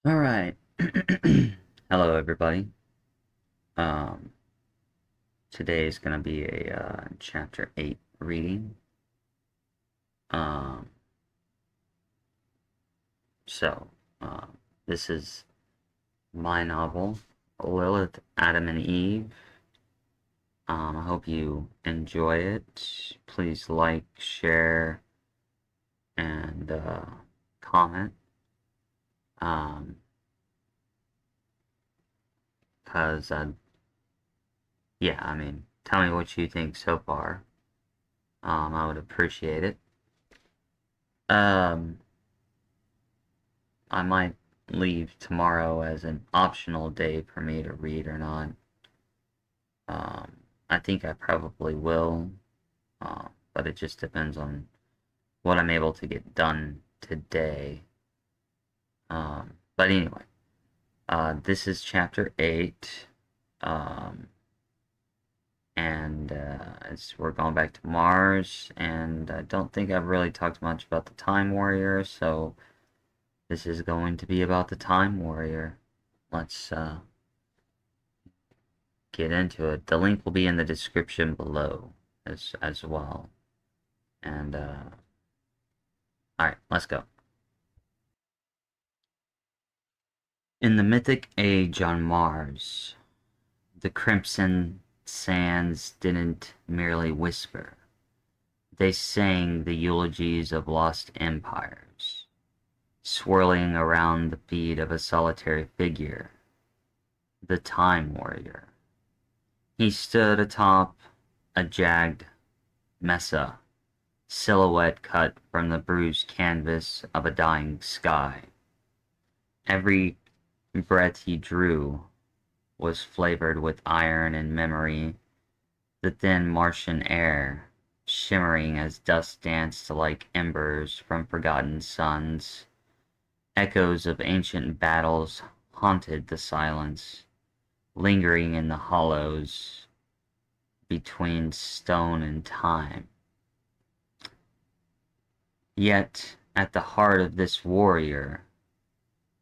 All right. Hello, everybody. Um, Today is going to be a chapter 8 reading. Um, so, this is my novel, Lilith, Adam, and Eve. I hope you enjoy it. Please like, share, and comment. Um, Because, yeah, I mean, tell me what you think so far. I would appreciate it. Um, I might leave tomorrow as an optional day for me to read or not. I think I probably will, but it just depends on what I'm able to get done today. But anyway, this is chapter 8, um, and we're going back to Mars, and I don't think I've really talked much about the Time Warrior, so this is going to be about the Time Warrior. Let's get into it. The link will be in the description below as well. And alright, let's go. In the mythic age on Mars, the crimson sands didn't merely whisper. They sang the eulogies of lost empires, swirling around the feet of a solitary figure, the Time Warrior. He stood atop a jagged mesa, silhouette cut from the bruised canvas of a dying sky. Every breath he drew was flavored with iron and memory, the thin Martian air shimmering as dust danced like embers from forgotten suns. Echoes of ancient battles haunted the silence, lingering in the hollows between stone and time. Yet, at the heart of this warrior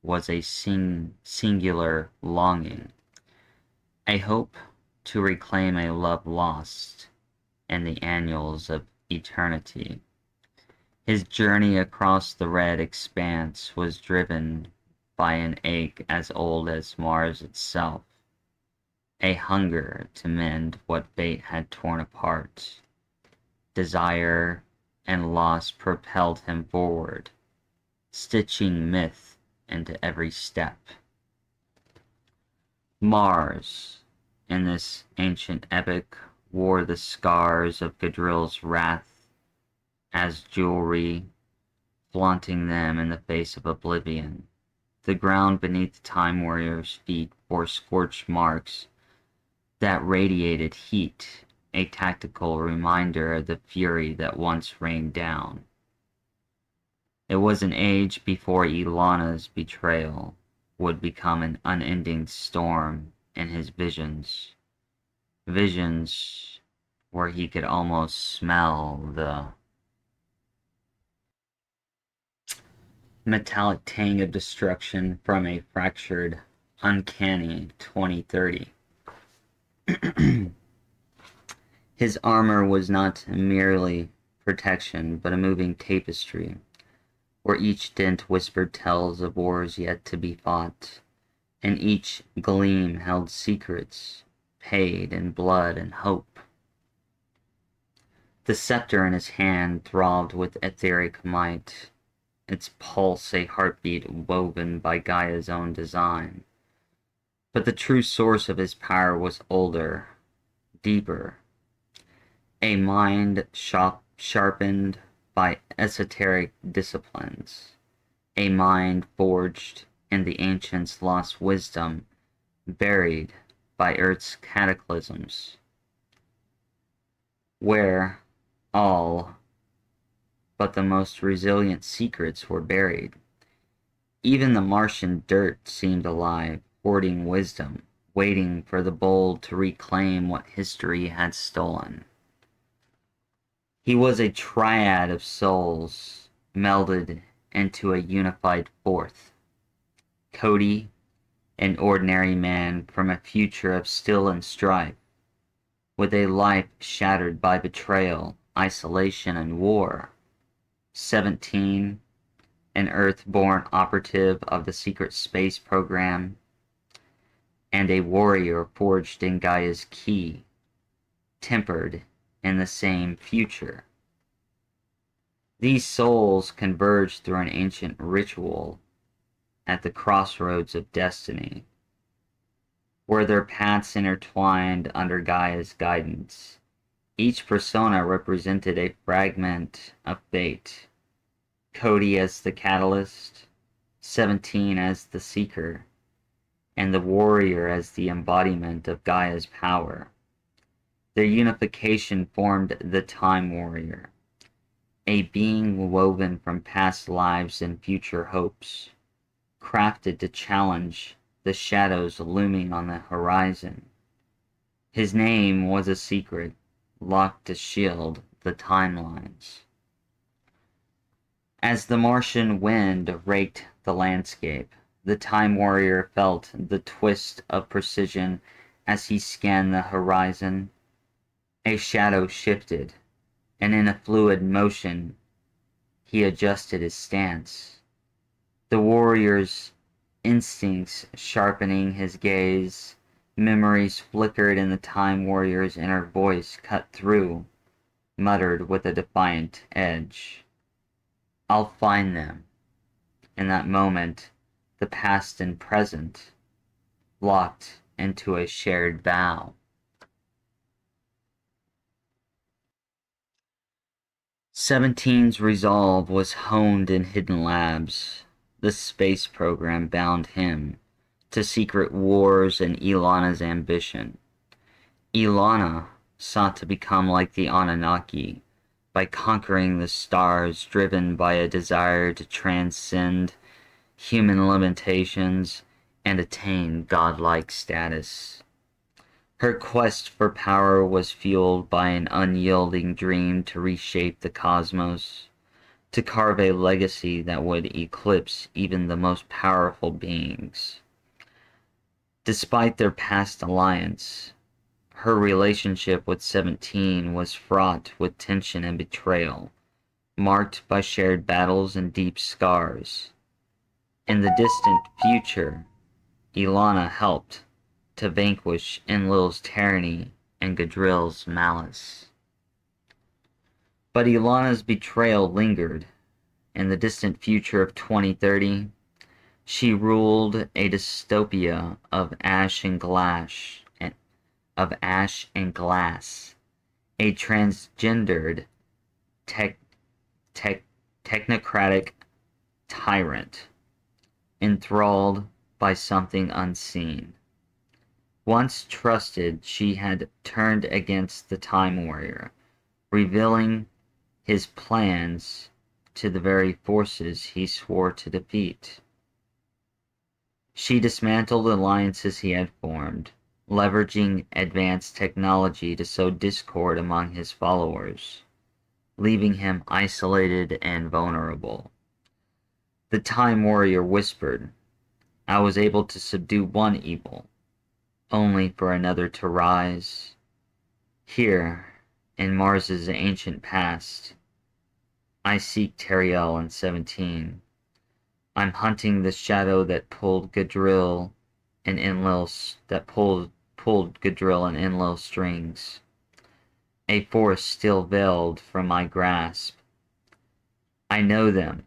was a singular longing, a hope to reclaim a love lost in the annals of eternity. His journey across the red expanse was driven by an ache as old as Mars itself, a hunger to mend what fate had torn apart. Desire and loss propelled him forward, stitching myth into every step. Mars, in this ancient epic, wore the scars of Gadril's wrath as jewelry, flaunting them in the face of oblivion. The ground beneath the Time Warrior's feet bore scorched marks that radiated heat, a tactical reminder of the fury that once rained down. It was an age before Elona's betrayal would become an unending storm in his visions. Visions where he could almost smell the metallic tang of destruction from a fractured, uncanny 2030. His armor was not merely protection, but a moving tapestry, where each dent whispered tales of wars yet to be fought, and each gleam held secrets, paid in blood and hope. The scepter in his hand throbbed with etheric might, its pulse a heartbeat woven by Gaia's own design. But the true source of his power was older, deeper, a mind sharpened by esoteric disciplines, a mind forged in the ancients' lost wisdom, buried by Earth's cataclysms, where all but the most resilient secrets were buried. Even the Martian dirt seemed alive, hoarding wisdom, waiting for the bold to reclaim what history had stolen. He was a triad of souls, melded into a unified fourth, Cody, an ordinary man from a future of still and strife, with a life shattered by betrayal, isolation, and war. 17, an Earth-born operative of the secret space program, and a warrior forged in Gaia's key, tempered in the same future. These souls converge through an ancient ritual at the crossroads of destiny, where their paths intertwined under Gaia's guidance. Each persona represented a fragment of fate, Cody as the catalyst, 17 as the seeker, and the warrior as the embodiment of Gaia's power. Their unification formed the Time Warrior, a being woven from past lives and future hopes, crafted to challenge the shadows looming on the horizon. His name was a secret, locked to shield the timelines. As the Martian wind raked the landscape, the Time Warrior felt the twist of precision as he scanned the horizon. A shadow shifted, and in a fluid motion, he adjusted his stance. The warrior's instincts sharpening his gaze, memories flickered and the Time Warrior's inner voice cut through, muttered with a defiant edge. I'll find them. In that moment, the past and present locked into a shared vow. 17's resolve was honed in hidden labs. The space program bound him to secret wars and Elona's ambition. Elona sought to become like the Anunnaki by conquering the stars, driven by a desire to transcend human limitations and attain godlike status. Her quest for power was fueled by an unyielding dream to reshape the cosmos, to carve a legacy that would eclipse even the most powerful beings. Despite their past alliance, her relationship with 17 was fraught with tension and betrayal, marked by shared battles and deep scars. In the distant future, Elona helped to vanquish Enlil's tyranny and Gadril's malice. But Elona's betrayal lingered. In the distant future of 2030, she ruled a dystopia of ash and glass, a transgendered technocratic tyrant, enthralled by something unseen. Once trusted, she had turned against the Time Warrior, revealing his plans to the very forces he swore to defeat. She dismantled alliances he had formed, leveraging advanced technology to sow discord among his followers, leaving him isolated and vulnerable. The Time Warrior whispered, "I was able to subdue one evil, only for another to rise. Here, in Mars's ancient past, I seek Teriel and 17. I'm hunting the shadow that pulled Gadril and Enlil's strings, a force still veiled from my grasp. I know them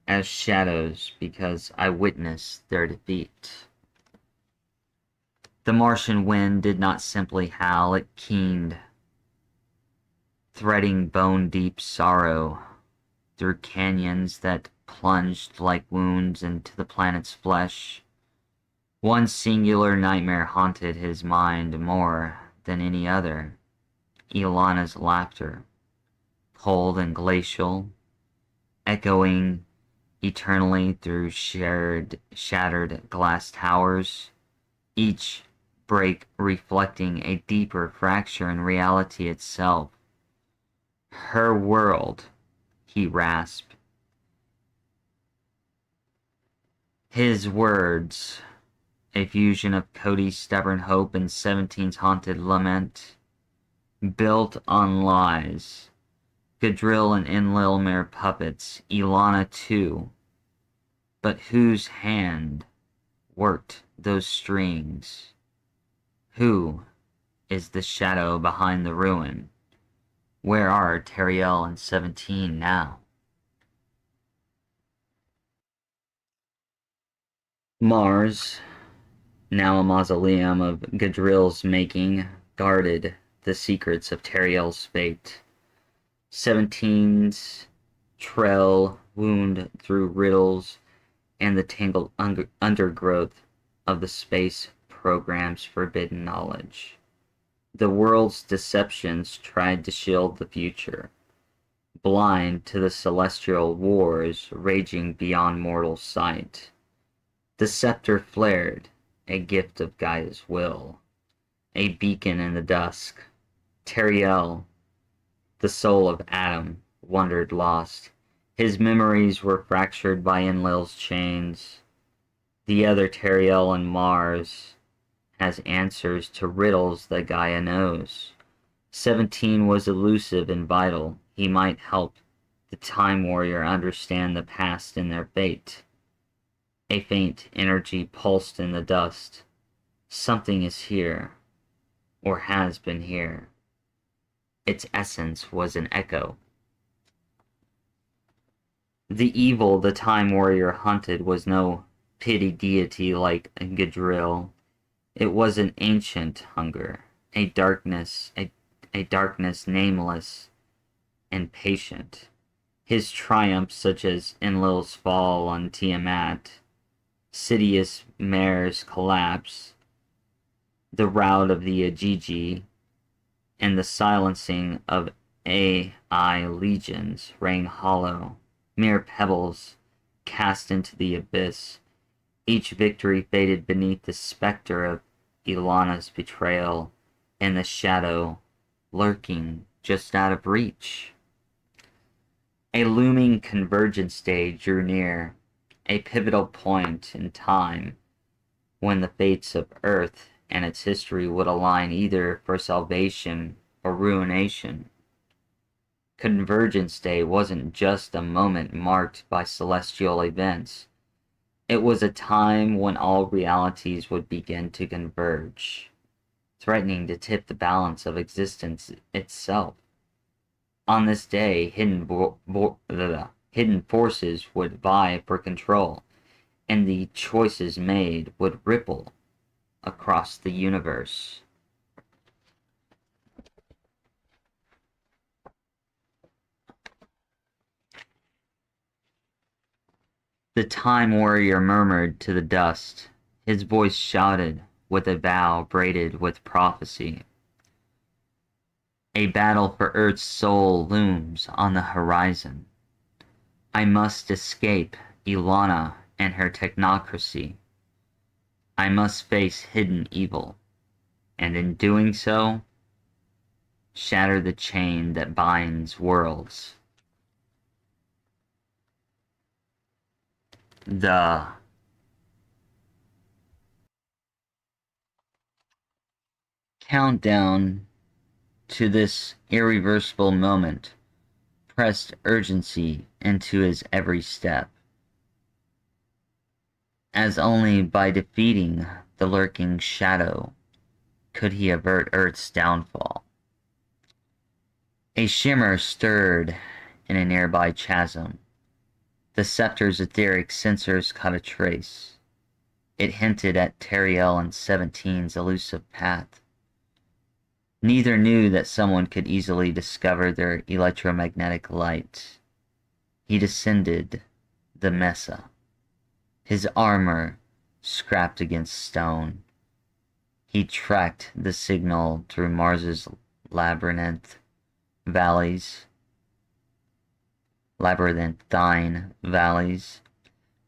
as shadows because I witnessed their defeat." The Martian wind did not simply howl, it keened, threading bone-deep sorrow through canyons that plunged like wounds into the planet's flesh. One singular nightmare haunted his mind more than any other: Elona's laughter, cold and glacial, echoing eternally through shattered glass towers, each break reflecting a deeper fracture in reality itself. "Her world," he rasped, His words, a fusion of Cody's stubborn hope and 17's haunted lament, built on lies. Gadrill and Enlil mere puppets, Elona too. But whose hand worked those strings? Who is the shadow behind the ruin? Where are Teriel and 17 now? Mars, now a mausoleum of Gadrill's making, guarded the secrets of Teriel's fate. 17's trail wound through riddles and the tangled undergrowth of the space program's forbidden knowledge. The world's deceptions tried to shield the future, blind to the celestial wars raging beyond mortal sight. The scepter flared, a gift of Gaia's will, a beacon in the dusk. Teriel, the soul of Adam, wandered lost. His memories were fractured by Enlil's chains. The other Teriel on Mars has answers to riddles that Gaia knows. 17 was elusive and vital. He might help the Time Warrior understand the past and their fate. A faint energy pulsed in the dust. Something is here, or has been here. Its essence was an echo. The evil the Time Warrior hunted was no pity deity like Gadrill. It was an ancient hunger, a darkness nameless and patient. His triumphs, such as Enlil's fall on Tiamat, Sidious Mare's collapse, the rout of the Ajiji, and the silencing of AI legions rang hollow, mere pebbles cast into the abyss. Each victory faded beneath the specter of Elona's betrayal and the shadow lurking just out of reach. A looming convergence day drew near, a pivotal point in time when the fates of Earth and its history would align either for salvation or ruination. Convergence Day wasn't just a moment marked by celestial events. It was a time when all realities would begin to converge, threatening to tip the balance of existence itself. On this day, hidden forces would vie for control, and the choices made would ripple across the universe. The Time Warrior murmured to the dust. His voice shouted with a vow braided with prophecy. A battle for Earth's soul looms on the horizon. I must escape Elona and her technocracy. I must face hidden evil, and in doing so, shatter the chain that binds worlds. The countdown to this irreversible moment pressed urgency into his every step, as only by defeating the lurking shadow could he avert Earth's downfall. A shimmer stirred in a nearby chasm. The scepter's etheric sensors caught a trace. It hinted at Teriel and 17's elusive path. Neither knew that someone could easily discover their electromagnetic light. He descended the mesa, his armor scrapped against stone. He tracked the signal through Mars's labyrinthine valleys.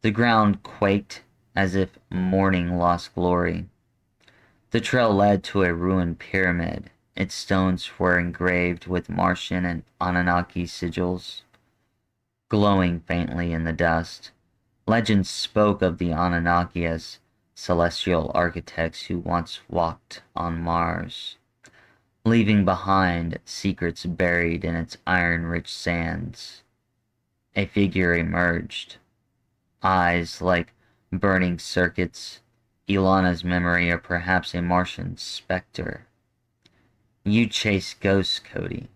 The ground quaked as if morning lost glory. The trail led to a ruined pyramid. Its stones were engraved with Martian and Anunnaki sigils, glowing faintly in the dust, Legends spoke of the Anunnaki as celestial architects who once walked on Mars, leaving behind secrets buried in its iron-rich sands. A figure emerged, eyes like burning circuits, Elona's memory, or perhaps a Martian specter. You chase ghosts, Cody.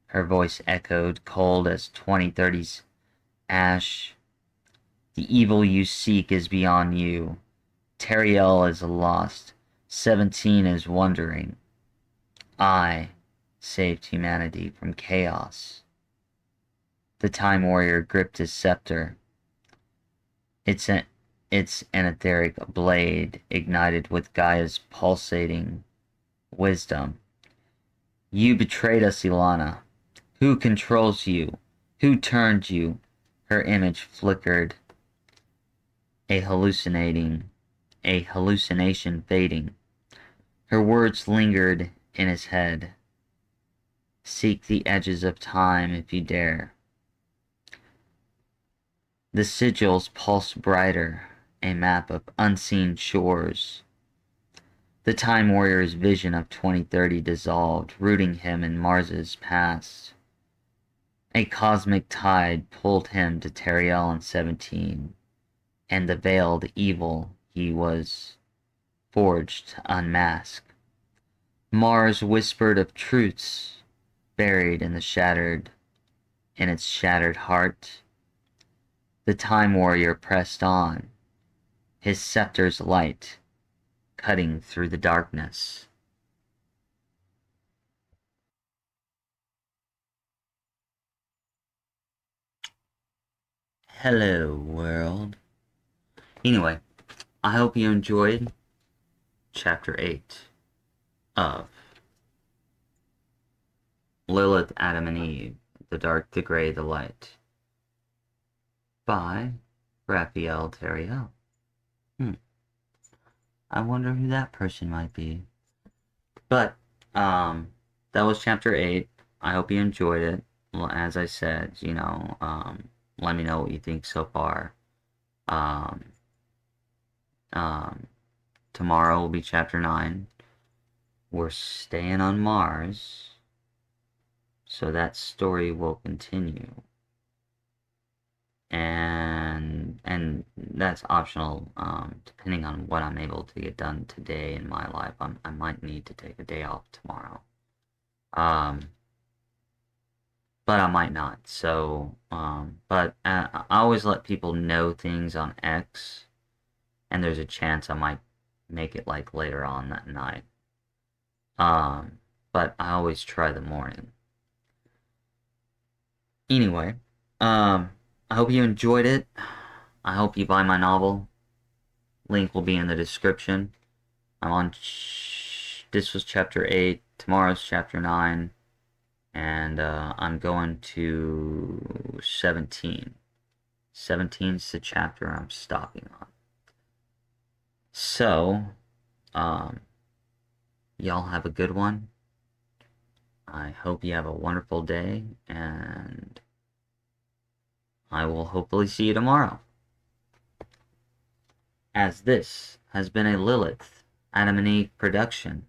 Her voice echoed, cold as 2030's ash. The evil you seek is beyond you. Teriel is lost. 17 is wandering. I saved humanity from chaos. The Time Warrior gripped his scepter. Its an etheric blade ignited with Gaia's pulsating wisdom. You betrayed us, Elona. Who controls you? Who turned you? Her image flickered. A hallucination fading. Her words lingered in his head. Seek the edges of time if you dare. The sigils pulsed brighter, a map of unseen shores. The Time Warrior's vision of 2030 dissolved, rooting him in Mars's past. A cosmic tide pulled him to Teriel and 17, and the veiled evil he was forged to unmask. Mars whispered of truths buried in its shattered heart. The Time Warrior pressed on, his scepter's light cutting through the darkness. Hello, world. Anyway, I hope you enjoyed Chapter 8 of Lilith, Adam and Eve, The Dark, the Grey, the Light, by Raphael Teriel. I wonder who that person might be. But, that was Chapter 8. I hope you enjoyed it. Well, as I said, let me know what you think so far. Tomorrow will be Chapter 9. We're staying on Mars, so that story will continue. And that's optional, depending on what I'm able to get done today in my life. I might need to take a day off tomorrow. But I might not, so, but I always let people know things on X, and there's a chance I might make it, like, later on that night. But I always try the morning. Anyway, I hope you enjoyed it. I hope you buy my novel. Link will be in the description. This was Chapter 8, tomorrow's Chapter 9, and I'm going to 17. 17's the chapter I'm stopping on. So, y'all have a good one. I hope you have a wonderful day, and I will hopefully see you tomorrow. As this has been a Lilith, Adam and Eve production.